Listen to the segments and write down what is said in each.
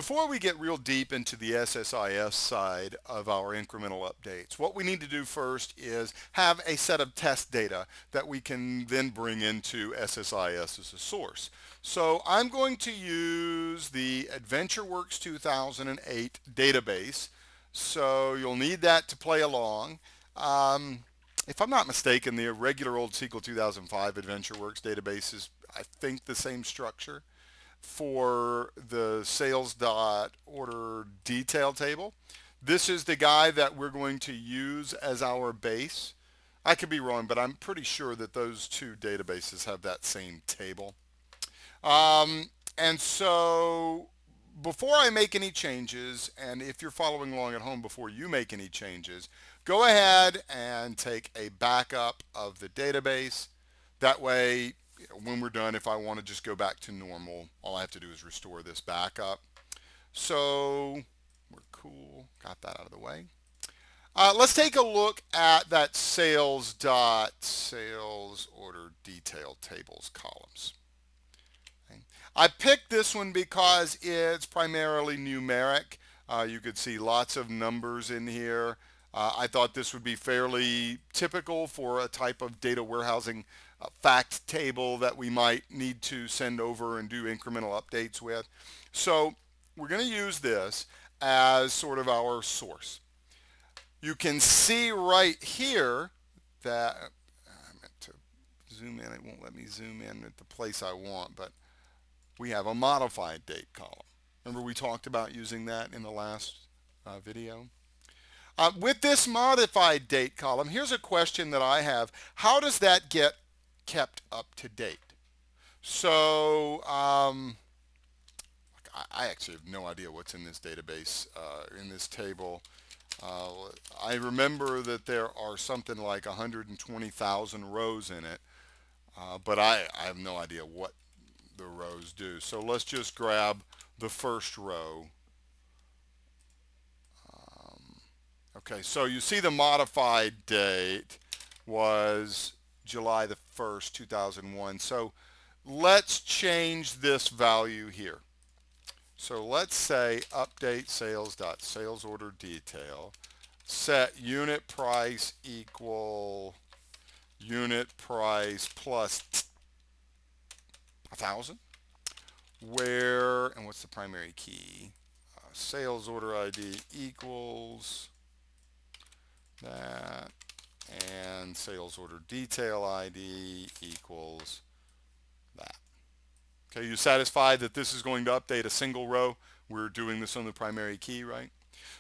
Before we get real deep into the SSIS side of our incremental updates, what we need to do first is have a set of test data that we can then bring into SSIS as a source. So I'm going to use the AdventureWorks 2008 database. So you'll need that to play along. Um, if I'm not mistaken, the regular old SQL 2005 AdventureWorks database is, I think, the same structure for the sales dot order detail table. This is the guy that we're going to use as our base. I could be wrong, but I'm pretty sure that those two databases have that same table. And so before I make any changes, and if you're following along at home before you make any changes, go ahead and take a backup of the database. That way, when we're done, if I want to just go back to normal, all I have to do is restore this backup. So we're cool, got that out of the way. Let's take a look at that sales order detail tables columns. I picked this one because it's primarily numeric. You could see lots of numbers in here. I thought this would be fairly typical for a type of data warehousing fact table that we might need to send over and do incremental updates with. So we're going to use this as sort of our source. You can see right here that I meant to zoom in. It won't let me zoom in at the place I want, but we have a modified date column. Remember we talked about using that in the last video? With this modified date column, here's a question that I have. How does that get kept up to date? So I actually have no idea what's in this database, in this table. I remember that there are something like 120,000 rows in it, but I have no idea what the rows do. So let's just grab the first row. Okay, so you see the modified date was July the 1st, 2001. So let's change this value here. So let's say update sales order detail, set unit price equal unit price plus 1,000, where, and what's the primary key? Sales order ID equals that, and sales order detail ID equals that. Okay, you satisfied that this is going to update a single row? We're doing this on the primary key, right?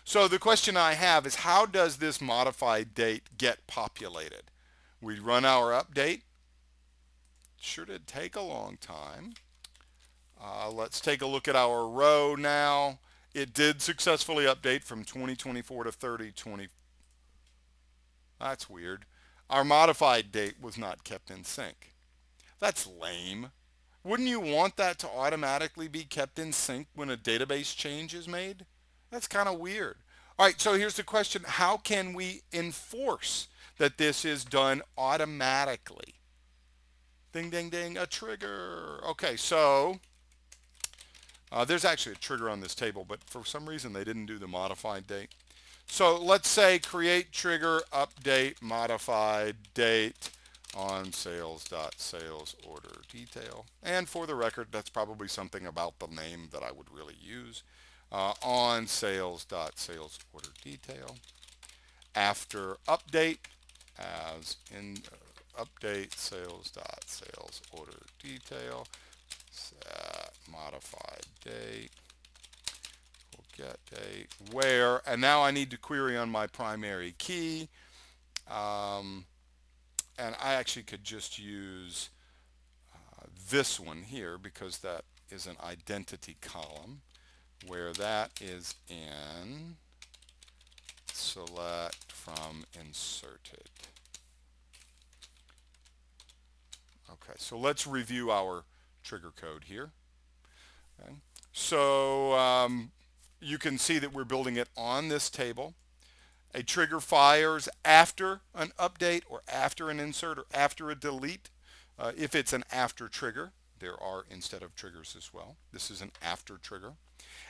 So the question I have is, how does this modified date get populated? We run our update. Sure did take a long time. Let's take a look at our row now. It did successfully update from 2024 to 3020. That's weird. Our modified date was not kept in sync. That's lame. Wouldn't you want that to automatically be kept in sync when a database change is made? That's kind of weird. All right, so here's the question. How can we enforce that this is done automatically? Ding, ding, ding, a trigger. Okay, so there's actually a trigger on this table, but for some reason they didn't do the modified date. So let's say create trigger update modified date on sales order detail. And for the record, that's probably something about the name that I would really use. On sales order detail. After update, as in update sales order detail, set modified date, get date, where, and now I need to query on my primary key. And I actually could just use this one here because that is an identity column, where that is in select from inserted. Okay, so let's review our trigger code here. Okay. So you can see that we're building it on this table. A trigger fires after an update or after an insert or after a delete. If it's an after trigger, there are instead of triggers as well. This is an after trigger.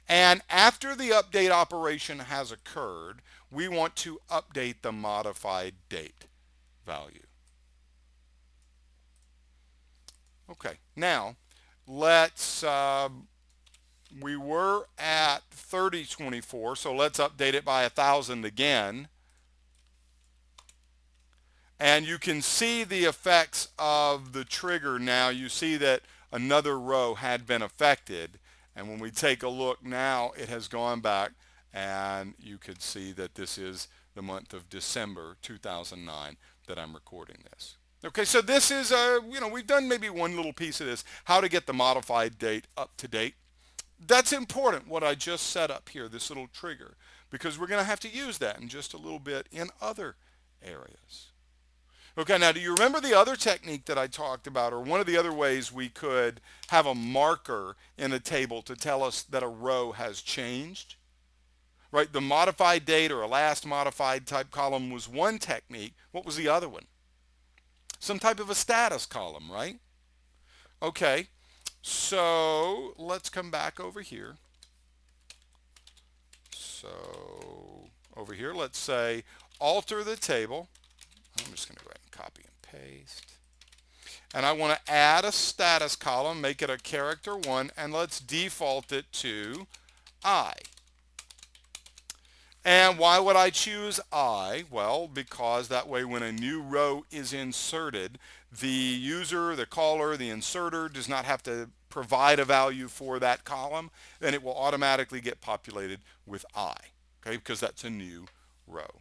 And after the update operation has occurred, we want to update the modified date value. Okay, now let's, we were at 3024, so let's update it by 1,000 again. And you can see the effects of the trigger now. You see that another row had been affected. And when we take a look now, it has gone back, and you could see that this is the month of December 2009 that I'm recording this. Okay, so this is, we've done maybe one little piece of this, how to get the modified date up to date. That's important, what I just set up here, this little trigger, because we're going to have to use that in just a little bit in other areas. Okay, now do you remember the other technique that I talked about, or one of the other ways we could have a marker in a table to tell us that a row has changed? Right, the modified date or a last modified type column was one technique. What was the other one? Some type of a status column, right? Okay, so let's come back over here. So over here, let's say alter the table. I'm just going to go ahead and copy and paste. And I want to add a status column, make it a character 1, and let's default it to I. And why would I choose I? Well, because that way when a new row is inserted, the user, the caller, the inserter does not have to provide a value for that column, and it will automatically get populated with I, okay, because that's a new row.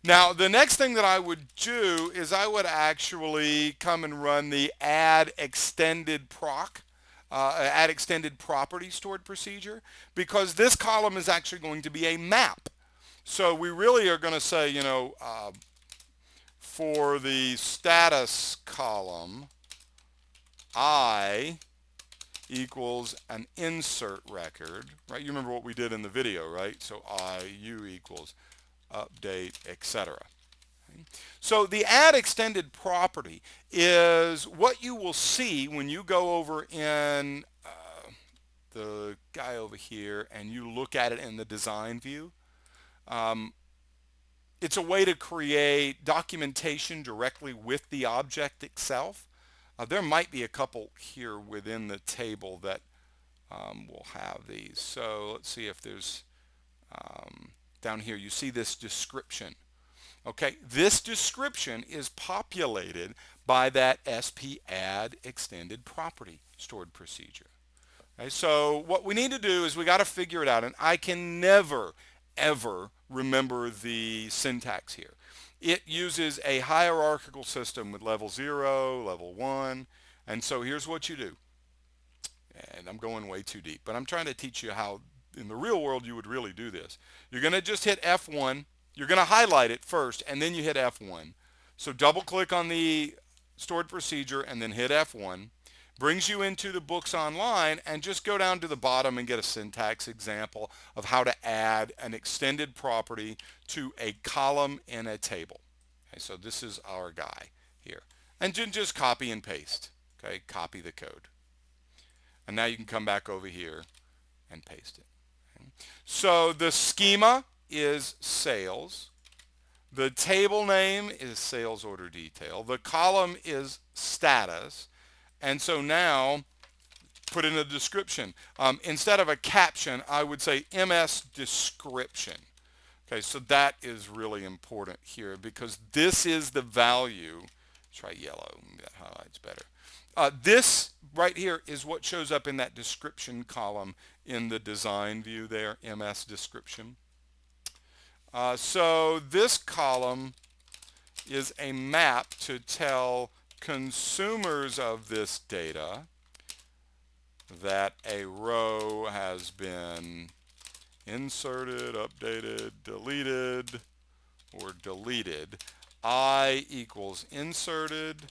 Now, the next thing that I would do is I would actually come and run the add extended property stored procedure, because this column is actually going to be a map. So we really are going to say, for the status column, I equals an insert record, right? You remember what we did in the video, right? So IU equals update, etc. So the add extended property is what you will see when you go over in the guy over here and you look at it in the design view. It's a way to create documentation directly with the object itself. There might be a couple here within the table that will have these. So let's see if there's down here you see this description. Okay, this description is populated by that SP add extended property stored procedure. Okay, so what we need to do is we got to figure it out, and I can never ever remember the syntax here. It uses a hierarchical system with level 0, level 1, and so here's what you do. And I'm going way too deep, but I'm trying to teach you how in the real world you would really do this. You're going to just hit F1. You're going to highlight it first, and then you hit F1. So double click on the stored procedure and then hit F1. Brings you into the books online, and just go down to the bottom and get a syntax example of how to add an extended property to a column in a table. Okay, so this is our guy here. And just copy and paste. Okay, copy the code. And now you can come back over here and paste it. Okay. So the schema is sales. The table name is sales order detail. The column is status. And so now put in a description. Instead of a caption, I would say MS description. Okay, so that is really important here, because this is the value. Try yellow, that highlights better. This right here is what shows up in that description column in the design view there, MS description. So this column is a map to tell consumers of this data that a row has been inserted, updated, deleted, or deleted. I equals inserted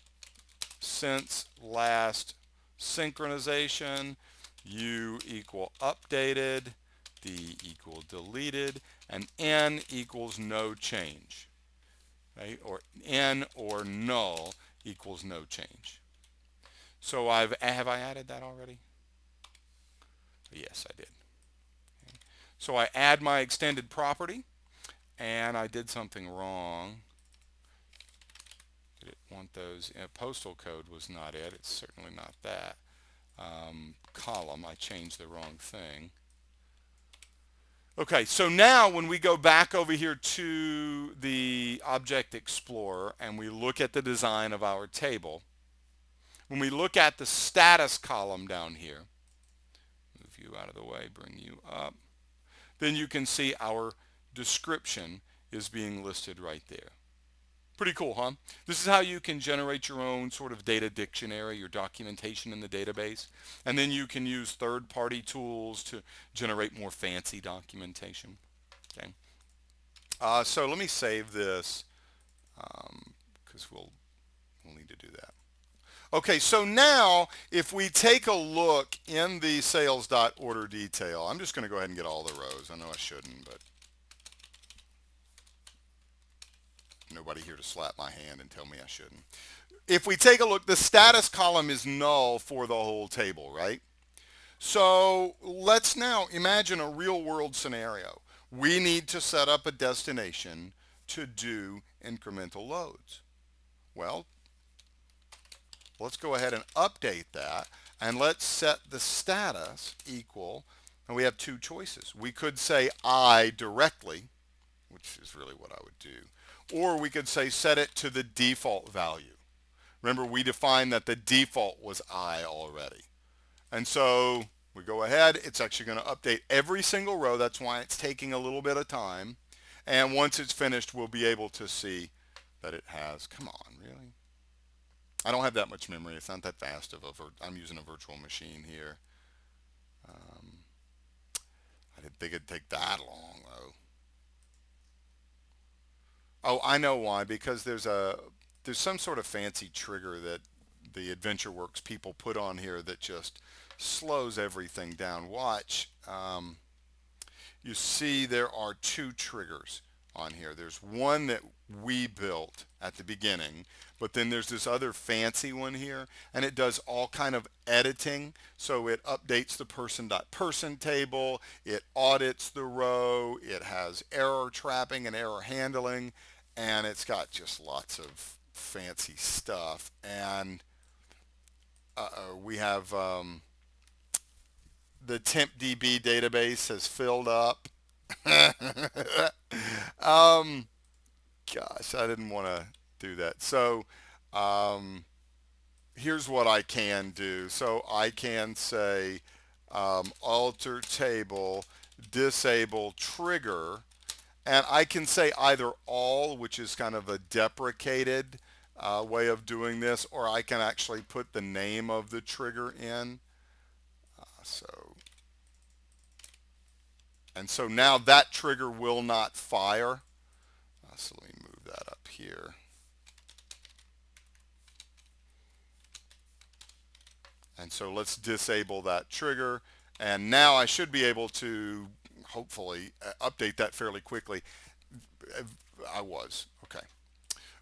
since last synchronization. U equal updated D equal deleted, and N equals no change, right? Or N or null equals no change. So have I added that already? Yes, I did. Okay. So I add my extended property, and I did something wrong. Did it want those? Postal code was not it. It's certainly not that. Column, I changed the wrong thing. Okay, so now when we go back over here to the Object Explorer and we look at the design of our table, when we look at the status column down here, move you out of the way, bring you up, then you can see our description is being listed right there. Pretty cool, huh? This is how you can generate your own sort of data dictionary, your documentation in the database. And then you can use third-party tools to generate more fancy documentation. Okay. So let me save this because we'll need to do that. Okay, so now if we take a look in the sales.order detail, I'm just going to go ahead and get all the rows. I know I shouldn't, but nobody here to slap my hand and tell me I shouldn't. If we take a look, the status column is null for the whole table, right? So let's now imagine a real world scenario. We need to set up a destination to do incremental loads. Well, let's go ahead and update that, and let's set the status equal, and we have two choices. We could say I directly, which is really what I would do, or we could say set it to the default value. Remember, we defined that the default was I already. And so we go ahead, it's actually going to update every single row. That's why it's taking a little bit of time. And once it's finished, we'll be able to see that it has, come on, really? I don't have that much memory. It's not that fast I'm using a virtual machine here. I didn't think it'd take that long, though. Oh, I know why. Because there's some sort of fancy trigger that the AdventureWorks people put on here that just slows everything down. Watch. You see there are two triggers on here. There's one that we built at the beginning, but then there's this other fancy one here, and it does all kind of editing. So it updates the person.person table, it audits the row, it has error trapping and error handling, and it's got just lots of fancy stuff. And we have the tempDB database has filled up. Gosh, I didn't want to do that. So here's what I can do. So I can say alter table, disable trigger, and I can say either all, which is kind of a deprecated way of doing this, or I can actually put the name of the trigger in. So now that trigger will not fire. So let me move that up here. And so let's disable that trigger. And now I should be able to hopefully update that fairly quickly. I was. Okay.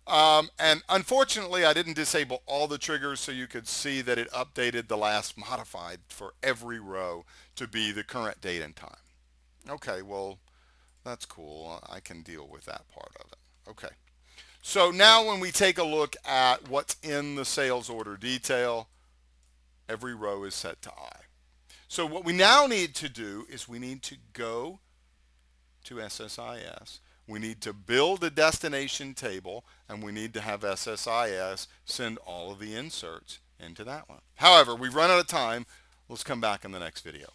And unfortunately, I didn't disable all the triggers, so you could see that it updated the last modified for every row to be the current date and time. Okay, well, that's cool. I can deal with that part of it. Okay. So now when we take a look at what's in the sales order detail, every row is set to I. So what we now need to do is we need to go to SSIS. We need to build a destination table, and we need to have SSIS send all of the inserts into that one. However, we've run out of time. Let's come back in the next video.